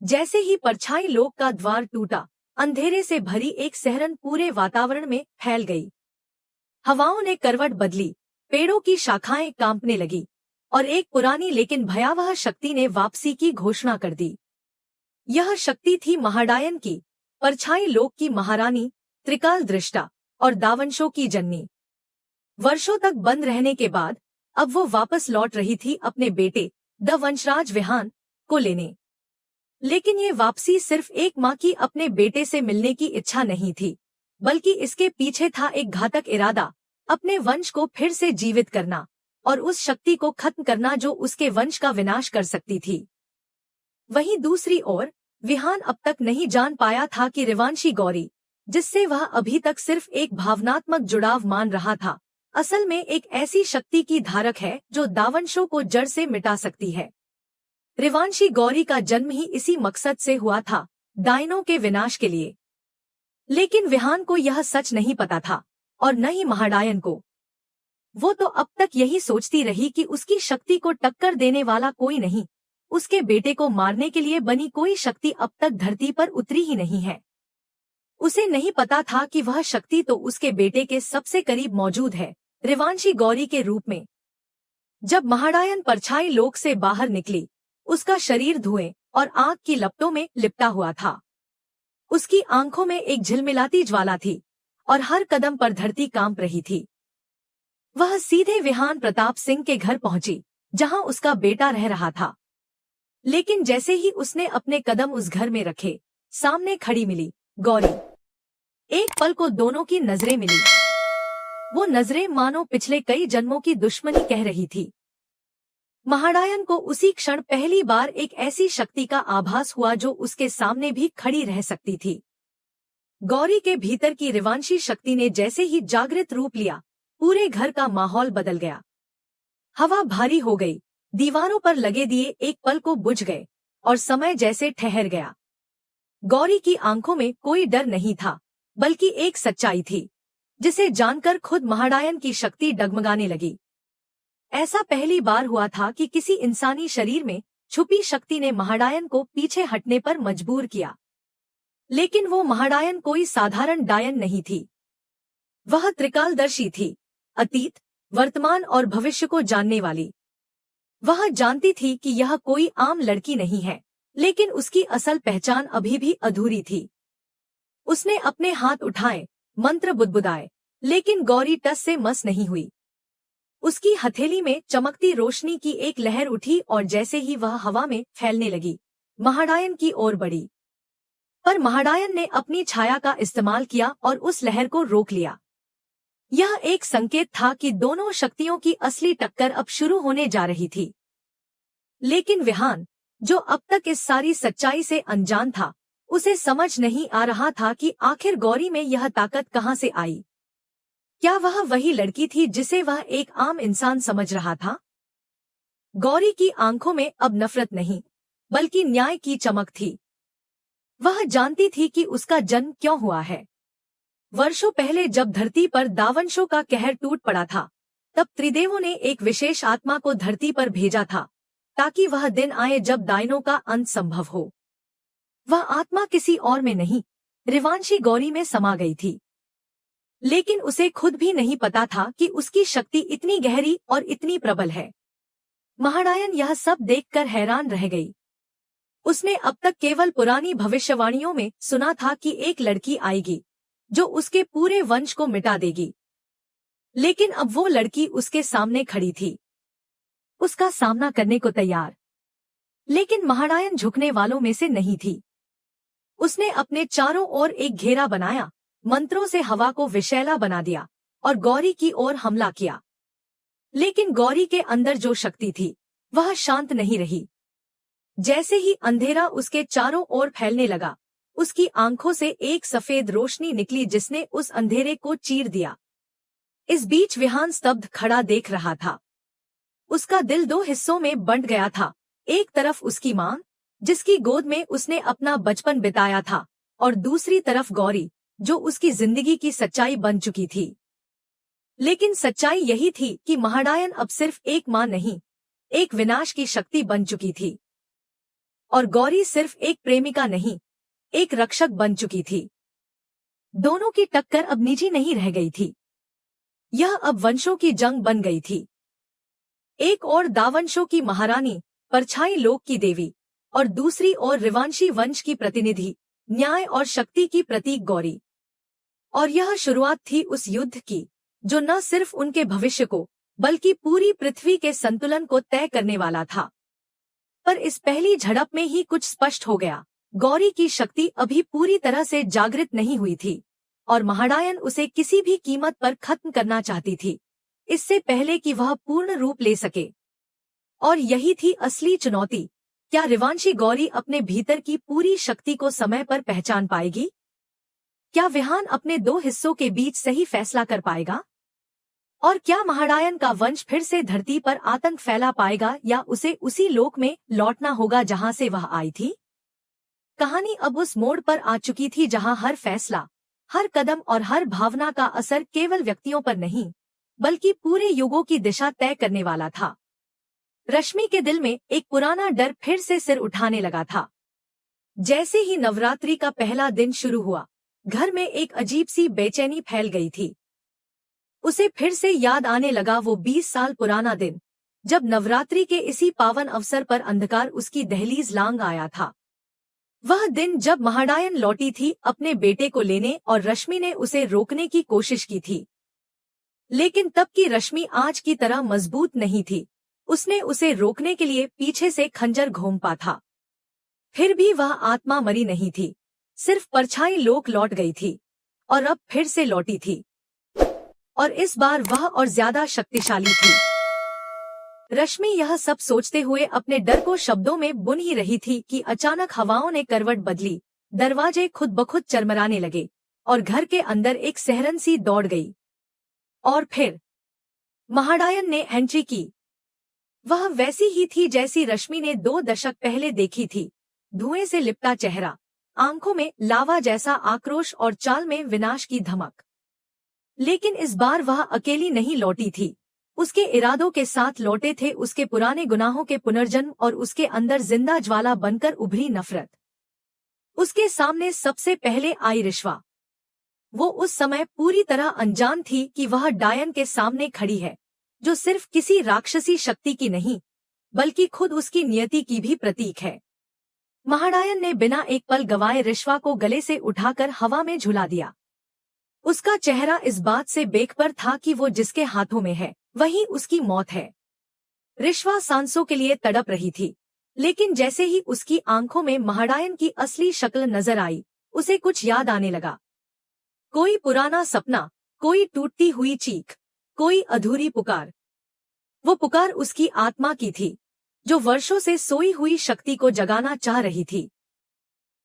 जैसे ही परछाई लोक का द्वार टूटा, अंधेरे से भरी एक सहरन पूरे वातावरण में फैल गई। हवाओं ने करवट बदली, पेड़ों की शाखाएं कांपने लगी और एक पुरानी लेकिन भयावह शक्ति ने वापसी की घोषणा कर दी। यह शक्ति थी महाडायन की, परछाई लोक की महारानी, त्रिकाल दृष्टा और दावंशों की जननी। वर्षों तक बंद रहने के बाद अब वो वापस लौट रही थी अपने बेटे द वंशराज विहान को लेने। लेकिन ये वापसी सिर्फ एक माँ की अपने बेटे से मिलने की इच्छा नहीं थी, बल्कि इसके पीछे था एक घातक इरादा, अपने वंश को फिर से जीवित करना और उस शक्ति को खत्म करना जो उसके वंश का विनाश कर सकती थी। वहीं दूसरी ओर विहान अब तक नहीं जान पाया था कि रिवांशी गौरी, जिससे वह अभी तक सिर्फ एक भावनात्मक जुड़ाव मान रहा था, असल में एक ऐसी शक्ति की धारक है जो दावंशों को जड़ से मिटा सकती है। रिवांशी गौरी का जन्म ही इसी मकसद से हुआ था, डायनों के विनाश के लिए। लेकिन विहान को यह सच नहीं पता था, और न ही महाडायन को। वो तो अब तक यही सोचती रही कि उसकी शक्ति को टक्कर देने वाला कोई नहीं, उसके बेटे को मारने के लिए बनी कोई शक्ति अब तक धरती पर उतरी ही नहीं है। उसे नहीं पता था कि वह शक्ति तो उसके बेटे के सबसे करीब मौजूद है, रिवांशी गौरी के रूप में। जब महाडायन परछाई लोक से बाहर निकली, उसका शरीर धुएं और आग की लपटों में लिपटा हुआ था। उसकी आंखों में एक झिलमिलाती ज्वाला थी और हर कदम पर धरती कांप रही थी। वह सीधे विहान प्रताप सिंह के घर पहुंची, जहां उसका बेटा रह रहा था। लेकिन जैसे ही उसने अपने कदम उस घर में रखे, सामने खड़ी मिली गौरी। एक पल को दोनों की नजरें मिली। वो नजरें मानो पिछले कई जन्मों की दुश्मनी कह रही थी। महाडायन को उसी क्षण पहली बार एक ऐसी शक्ति का आभास हुआ जो उसके सामने भी खड़ी रह सकती थी। गौरी के भीतर की रिवांशी शक्ति ने जैसे ही जागृत रूप लिया, पूरे घर का माहौल बदल गया। हवा भारी हो गई, दीवारों पर लगे दिए एक पल को बुझ गए और समय जैसे ठहर गया। गौरी की आंखों में कोई डर नहीं था, बल्कि एक सच्चाई थी, जिसे जानकर खुद महाडायन की शक्ति डगमगाने लगी। ऐसा पहली बार हुआ था कि किसी इंसानी शरीर में छुपी शक्ति ने महाडायन को पीछे हटने पर मजबूर किया। लेकिन वो महाडायन कोई साधारण डायन नहीं थी। वह त्रिकालदर्शी थी, अतीत, वर्तमान और भविष्य को जानने वाली। वह जानती थी कि यह कोई आम लड़की नहीं है, लेकिन उसकी असल पहचान अभी भी अधूरी थी। उसने अपने हाथ उठाए, मंत्र बुदबुदाए, लेकिन गौरी टस से मस नहीं हुई। उसकी हथेली में चमकती रोशनी की एक लहर उठी और जैसे ही वह हवा में फैलने लगी, महाडायन की ओर बढ़ी। पर महाडायन ने अपनी छाया का इस्तेमाल किया और उस लहर को रोक लिया। यह एक संकेत था कि दोनों शक्तियों की असली टक्कर अब शुरू होने जा रही थी। लेकिन विहान, जो अब तक इस सारी सच्चाई से अनजान था, उसे समझ नहीं आ रहा था कि आखिर गौरी में यह ताकत कहां से आई। क्या वह वही लड़की थी जिसे वह एक आम इंसान समझ रहा था? गौरी की आंखों में अब नफरत नहीं, बल्कि न्याय की चमक थी। वह जानती थी कि उसका जन्म क्यों हुआ है। वर्षों पहले जब धरती पर दावंशों का कहर टूट पड़ा था, तब त्रिदेवों ने एक विशेष आत्मा को धरती पर भेजा था, ताकि वह दिन आए जब डायनों का अंत संभव हो। वह आत्मा किसी और में नहीं, रिवांशी गौरी में समा गई थी। लेकिन उसे खुद भी नहीं पता था कि उसकी शक्ति इतनी गहरी और इतनी प्रबल है। महाडायन यह सब देखकर हैरान रह गई। उसने अब तक केवल पुरानी भविष्यवाणियों में सुना था कि एक लड़की आएगी, जो उसके पूरे वंश को मिटा देगी। लेकिन अब वो लड़की उसके सामने खड़ी थी, उसका सामना करने को तैयार। लेकिन महाडायन झुकने वालों में से नहीं थी। उसने अपने चारों ओर एक घेरा बनाया, मंत्रों से हवा को विषैला बना दिया और गौरी की ओर हमला किया। लेकिन गौरी के अंदर जो शक्ति थी, वह शांत नहीं रही। जैसे ही अंधेरा उसके चारों ओर फैलने लगा, उसकी आंखों से एक सफेद रोशनी निकली जिसने उस अंधेरे को चीर दिया। इस बीच विहान स्तब्ध खड़ा देख रहा था। उसका दिल दो हिस्सों में बंट गया था। एक तरफ उसकी मां, जिसकी गोद में उसने अपना बचपन बिताया था, और दूसरी तरफ गौरी, जो उसकी जिंदगी की सच्चाई बन चुकी थी। लेकिन सच्चाई यही थी कि महाडायन अब सिर्फ एक मां नहीं, एक विनाश की शक्ति बन चुकी थी। और गौरी सिर्फ एक प्रेमिका नहीं, एक रक्षक बन चुकी थी। दोनों की टक्कर अब निजी नहीं रह गई थी, यह अब वंशों की जंग बन गई थी। एक और दावंशों की महारानी, परछाई लोक की देवी, और दूसरी ओर रिवांशी वंश की प्रतिनिधि, न्याय और शक्ति की प्रतीक गौरी। और यह शुरुआत थी उस युद्ध की जो न सिर्फ उनके भविष्य को बल्कि पूरी पृथ्वी के संतुलन को तय करने वाला था। पर इस पहली झड़प में ही कुछ स्पष्ट हो गया। गौरी की शक्ति अभी पूरी तरह से जागृत नहीं हुई थी और महाडायन उसे किसी भी कीमत पर खत्म करना चाहती थी, इससे पहले कि वह पूर्ण रूप ले सके। और यही थी असली चुनौती। क्या रिवांशी गौरी अपने भीतर की पूरी शक्ति को समय पर पहचान पाएगी? क्या विहान अपने दो हिस्सों के बीच सही फैसला कर पाएगा? और क्या महाडायन का वंश फिर से धरती पर आतंक फैला पाएगा या उसे उसी लोक में लौटना होगा जहां से वह आई थी? कहानी अब उस मोड़ पर आ चुकी थी जहां हर फैसला, हर कदम और हर भावना का असर केवल व्यक्तियों पर नहीं बल्कि पूरे युगों की दिशा तय करने वाला था। रश्मि के दिल में एक पुराना डर फिर से सिर उठाने लगा था। जैसे ही नवरात्रि का पहला दिन शुरू हुआ, घर में एक अजीब सी बेचैनी फैल गई थी। उसे फिर से याद आने लगा वो 20 साल पुराना दिन, जब नवरात्रि के इसी पावन अवसर पर अंधकार उसकी दहलीज लांग आया था। वह दिन जब महाडायन लौटी थी अपने बेटे को लेने और रश्मि ने उसे रोकने की कोशिश की थी। लेकिन तब की रश्मि आज की तरह मजबूत नहीं थी। उसने उसे रोकने के लिए पीछे से खंजर घोंपा था। फिर भी वह आत्मा मरी नहीं थी, सिर्फ परछाई लोक लौट गई थी और अब फिर से लौटी थी। और इस बार वह और ज्यादा शक्तिशाली थी। रश्मि यह सब सोचते हुए अपने डर को शब्दों में बुन ही रही थी कि अचानक हवाओं ने करवट बदली, दरवाजे खुद ब खुद चरमराने लगे और घर के अंदर एक सिहरन सी दौड़ गई। और फिर महाडायन ने एंट्री की। वह वैसी ही थी जैसी रश्मि ने 2 दशक पहले देखी थी। धुएं से लिपटा चेहरा, आंखों में लावा जैसा आक्रोश और चाल में विनाश की धमक। लेकिन इस बार वह अकेली नहीं लौटी थी। उसके इरादों के साथ लौटे थे उसके पुराने गुनाहों के पुनर्जन्म और उसके अंदर जिंदा ज्वाला बनकर उभरी नफरत। उसके सामने सबसे पहले आई रिश्वा। वो उस समय पूरी तरह अनजान थी कि वह डायन के सामने खड़ी है, जो सिर्फ किसी राक्षसी शक्ति की नहीं बल्कि खुद उसकी नियति की भी प्रतीक है। महाडायन ने बिना एक पल गवाए रिश्वा को गले से उठाकर हवा में झुला दिया। उसका चेहरा इस बात से बेखबर था कि वो जिसके हाथों में है वही उसकी मौत है। रिश्वा सांसों के लिए तड़प रही थी, लेकिन जैसे ही उसकी आंखों में महाडायन की असली शक्ल नजर आई, उसे कुछ याद आने लगा। कोई पुराना सपना, कोई टूटती हुई चीख, कोई अधूरी पुकार। वो पुकार उसकी आत्मा की थी, जो वर्षों से सोई हुई शक्ति को जगाना चाह रही थी।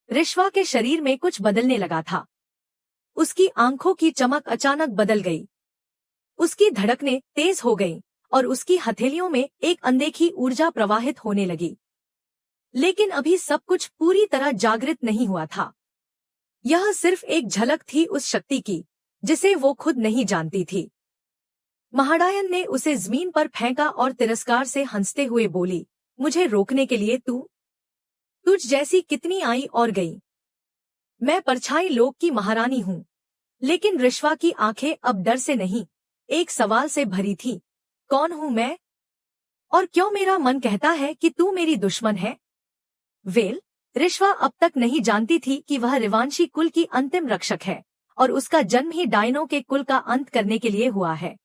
रिश्वा के शरीर में कुछ बदलने लगा था। उसकी आंखों की चमक अचानक बदल गई, उसकी धड़कनें तेज हो गईं और उसकी हथेलियों में एक अनदेखी ऊर्जा प्रवाहित होने लगी। लेकिन अभी सब कुछ पूरी तरह जागृत नहीं हुआ था। यह सिर्फ एक झलक थी उस शक्ति की जिसे वो खुद नहीं जानती थी। महाडायन ने उसे जमीन पर फेंका और तिरस्कार से हंसते हुए बोली, मुझे रोकने के लिए तुझ जैसी कितनी आई और गई। मैं परछाई लोक की महारानी हूँ। लेकिन रिश्वा की आंखें अब डर से नहीं, एक सवाल से भरी थी। कौन हूँ मैं? और क्यों मेरा मन कहता है कि तू मेरी दुश्मन है? रिश्वा अब तक नहीं जानती थी कि वह रिवांशी कुल की अंतिम रक्षक है और उसका जन्म ही डायनों के कुल का अंत करने के लिए हुआ है।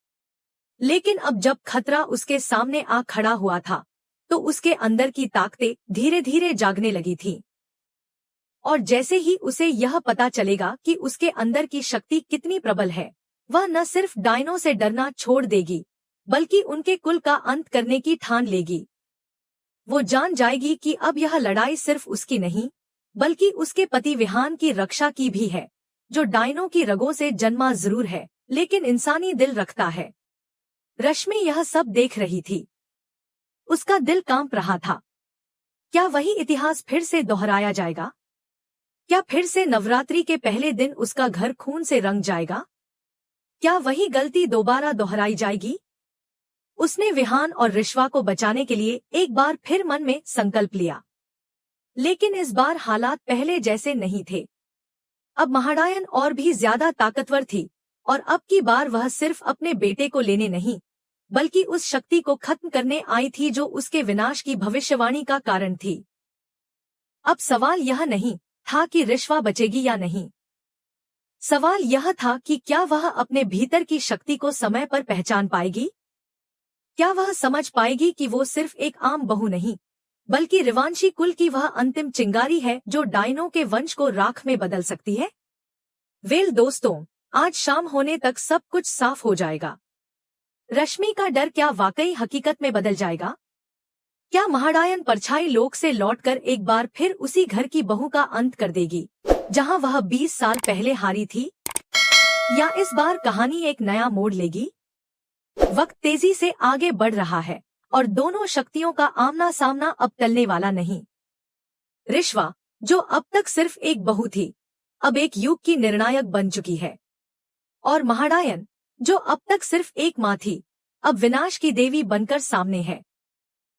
लेकिन अब जब खतरा उसके सामने आ खड़ा हुआ था, तो उसके अंदर की ताकतें धीरे धीरे जागने लगी थीं। और जैसे ही उसे यह पता चलेगा कि उसके अंदर की शक्ति कितनी प्रबल है, वह न सिर्फ डायनों से डरना छोड़ देगी बल्कि उनके कुल का अंत करने की ठान लेगी। वो जान जाएगी कि अब यह लड़ाई सिर्फ उसकी नहीं बल्कि उसके पति विहान की रक्षा की भी है, जो डायनों की रगों से जन्मा जरूर है लेकिन इंसानी दिल रखता है। रश्मि यह सब देख रही थी। उसका दिल कांप रहा था। क्या वही इतिहास फिर से दोहराया जाएगा? क्या फिर से नवरात्रि के पहले दिन उसका घर खून से रंग जाएगा? क्या वही गलती दोबारा दोहराई जाएगी? उसने विहान और रिश्वा को बचाने के लिए एक बार फिर मन में संकल्प लिया। लेकिन इस बार हालात पहले जैसे नहीं थे। अब महारायन और भी ज्यादा ताकतवर थी और अब की बार वह सिर्फ अपने बेटे को लेने नहीं बल्कि उस शक्ति को खत्म करने आई थी जो उसके विनाश की भविष्यवाणी का कारण थी। अब सवाल यह नहीं था कि रिश्वा बचेगी या नहीं। सवाल यह था कि क्या वह अपने भीतर की शक्ति को समय पर पहचान पाएगी? क्या वह समझ पाएगी कि वो सिर्फ एक आम बहू नहीं बल्कि रिवांशी कुल की वह अंतिम चिंगारी है जो डायनो के वंश को राख में बदल सकती है? वेल दोस्तों, आज शाम होने तक सब कुछ साफ हो जाएगा। रश्मि का डर क्या वाकई हकीकत में बदल जाएगा? क्या महारायन परछाई लोक से लौटकर एक बार फिर उसी घर की बहू का अंत कर देगी जहां वह 20 साल पहले हारी थी? या इस बार कहानी एक नया मोड़ लेगी? वक्त तेजी से आगे बढ़ रहा है और दोनों शक्तियों का आमना सामना अब टलने वाला नहीं। रिश्वा, जो अब तक सिर्फ एक बहू थी, अब एक युग की निर्णायक बन चुकी है। और महारायन, जो अब तक सिर्फ एक माँ थी, अब विनाश की देवी बनकर सामने है।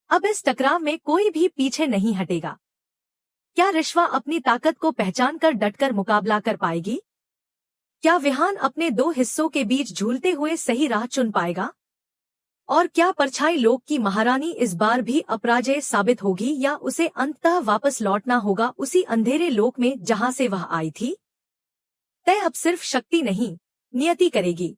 अब इस टकराव में कोई भी पीछे नहीं हटेगा। क्या रिश्वा अपनी ताकत को पहचान कर डटकर मुकाबला कर पाएगी? क्या विहान अपने दो हिस्सों के बीच झूलते हुए सही राह चुन पाएगा? और क्या परछाई लोक की महारानी इस बार भी अपराजय साबित होगी या उसे अंततः वापस लौटना होगा उसी अंधेरे लोक में जहां से वह आई थी? तय अब सिर्फ शक्ति नहीं, नियति करेगी।